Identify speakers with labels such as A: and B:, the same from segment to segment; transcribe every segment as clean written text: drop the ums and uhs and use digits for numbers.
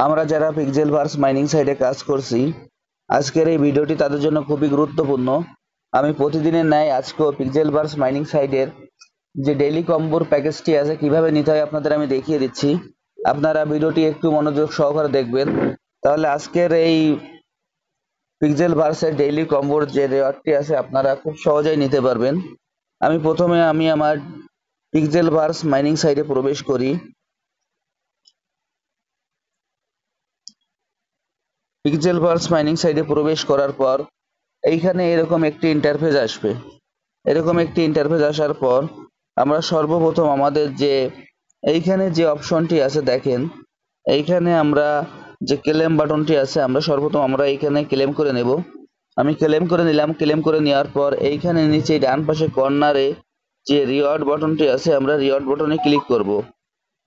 A: আমরা যারা পিক্সেলভার্স মাইনিং সাইটে কাজ করছি, আজকের এই ভিডিওটি তাদের জন্য খুবই গুরুত্বপূর্ণ। আমি প্রতিদিনের ন্যায় আজকেও পিক্সেলভার্স মাইনিং সাইটের যে ডেইলি কম্বোর প্যাকেজটি আছে কিভাবে নিতে হয় আপনাদের আমি দেখিয়ে দিচ্ছি। আপনারা ভিডিওটি একটু মনোযোগ সহকারে দেখবেন, তাহলে আজকের এই পিক্সেলভার্সের ডেইলি কম্বোর যে রেওয়ার্ডটি আছে আপনারা খুব সহজেই নিতে পারবেন। প্রথমে আমি আমার পিক্সেলভার্স মাইনিং সাইটে প্রবেশ করি। পিক্সেলভার্স মাইনিং সাইটে প্রবেশ করার পর এইখানে এরকম একটি ইন্টারফেস আসবে। এরকম একটি ইন্টারফেস আসার পর আমরা সর্বপ্রথম আমাদের যে এইখানে যে অপশনটি আছে দেখেন, এইখানে আমরা যে ক্লেম বাটনটি আছে আমরা সর্বপ্রথম আমরা এইখানে ক্লেম করে নেব। আমি ক্লেম করে নিলাম। ক্লেম করে নেওয়ার পর এইখানে নিচে ডান পাশে কর্নারে যে রিওয়ার্ড বাটনটি আছে আমরা রিওয়ার্ড বাটনে ক্লিক করব।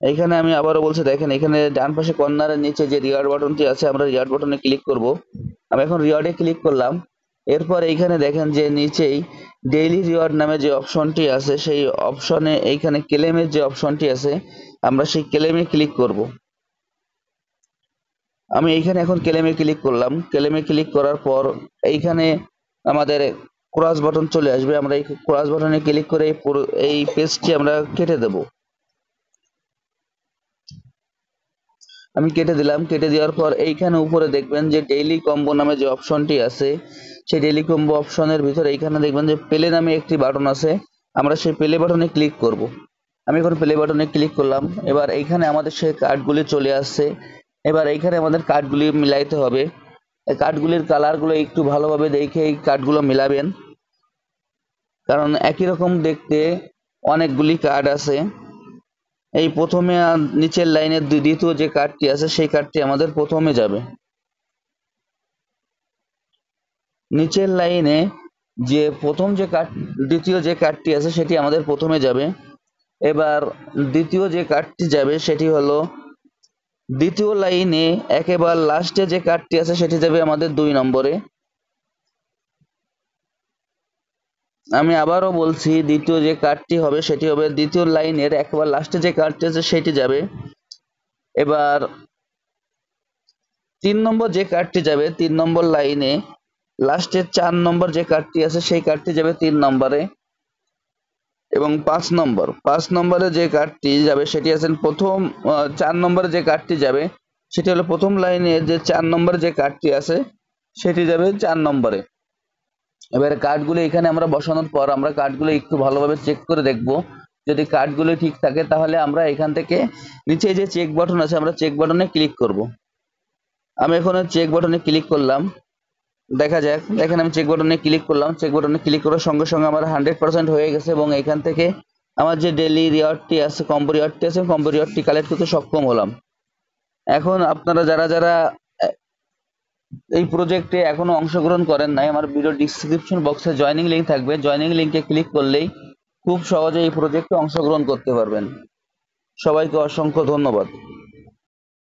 A: এইখানে আমি আবারও বলছি দেখেন, এখানে ডান পাশে কর্নারের নিচে যে রিওয়ার্ড বাটনটি আছে আমরা রিওয়ার্ড বাটনে ক্লিক করব। আমি এখন রিওয়ার্ডে ক্লিক করলাম। এরপর এইখানে দেখেন যে নিচেই ডেইলি রিওয়ার্ড নামে যে অপশনটি আছে সেই অপশনে এইখানে ক্লেমের যে অপশনটি আছে আমরা সেই ক্লেমে ক্লিক করব। আমি এইখানে এখন ক্লেমে ক্লিক করলাম। ক্লেমে ক্লিক করার পর এইখানে আমাদের ক্রস বাটন চলে আসবে। আমরা এই ক্রস বাটনে ক্লিক করে এই পেজটি আমরা কেটে দেব। আমি কেটে দিলাম। কেটে দেওয়ার পর এইখানে উপরে দেখবেন যে ডেইলি কম্বো নামে যে অপশনটি আছে সেই ডেইলি কম্বো অপশনের ভিতরে এইখানে দেখবেন যে প্লে নামে একটি বাটন আছে। আমরা সেই প্লে বাটনে ক্লিক করব। আমি এখন প্লে বাটনে ক্লিক করলাম। এবার এইখানে আমাদের সেই কার্ডগুলি চলে আসছে। এবার এইখানে আমাদের কার্ডগুলি মিলাইতে হবে। এই কার্ডগুলির কালারগুলো একটু ভালোভাবে দেখে এই কার্ডগুলো মিলাবেন, কারণ একই রকম দেখতে অনেকগুলি কার্ড আছে। এই প্রথমে নিচের লাইনের দ্বিতীয় যে কার্ডটি আছে সেই কার্ডটি আমাদের প্রথমে যাবে। নিচের লাইনে যে প্রথম যে কার্ড দ্বিতীয় যে কার্ডটি আছে সেটি আমাদের প্রথমে যাবে। এবার দ্বিতীয় যে কার্ডটি যাবে সেটি হলো দ্বিতীয় লাইনে একেবারে লাস্টে যে কার্ডটি আছে সেটি যাবে আমাদের 2 নম্বরে। আমি আবারও বলছি, দ্বিতীয় যে কার্ডটি হবে সেটি হবে দ্বিতীয় লাইনের একেবারে লাস্টে যে কার্ডটি আছে সেটি যাবে। এবার 3 নম্বর যে কার্ডটি যাবে 3 নম্বর লাইনে লাস্টের 4 নম্বর যে কার্ডটি আছে সেই কার্ডটি যাবে 3 নম্বরে। এবং 5 নম্বরে যে কার্ডটি যাবে সেটি আছে প্রথম 4 নম্বরে যে কার্ডটি যাবে সেটি হলো প্রথম লাইনের যে 4 নম্বরে যে কার্ডটি আছে সেটি যাবে 4 নম্বরে। এবারে কার্ডগুলো এখানে আমরা বসানোর পর আমরা কার্ডগুলো একটু ভালোভাবে চেক করে দেখব। যদি কার্ডগুলো ঠিক থাকে তাহলে আমরা এখান থেকে নিচে যে চেক বাটন আছে আমরা চেক বাটনে ক্লিক করব। আমি এখন চেক বাটনে ক্লিক করলাম। দেখা যাক, দেখেন আমি চেক বাটনে ক্লিক করলাম। চেক বাটনে ক্লিক করার সঙ্গে সঙ্গে আমার 100% হয়ে গেছে এবং এখান থেকে আমার যে ডেইলি রিওয়ার্ডটি আছে কম্বো রিওয়ার্ডটি আছে কম্বো রিওয়ার্ডটি কালেক্ট করতে সক্ষম হলাম। এখন আপনারা যারা যারা এই প্রজেক্টে এখনো অংশগ্রহণ করেন নাই, আমার ভিডিও ডিসক্রিপশন বক্সে জয়েনিং লিংক থাকবে। জয়েনিং লিংকে ক্লিক করলেই খুব সহজে এই প্রজেক্টে অংশগ্রহণ করতে পারবেন। সবাইকে অসংখ্য ধন্যবাদ।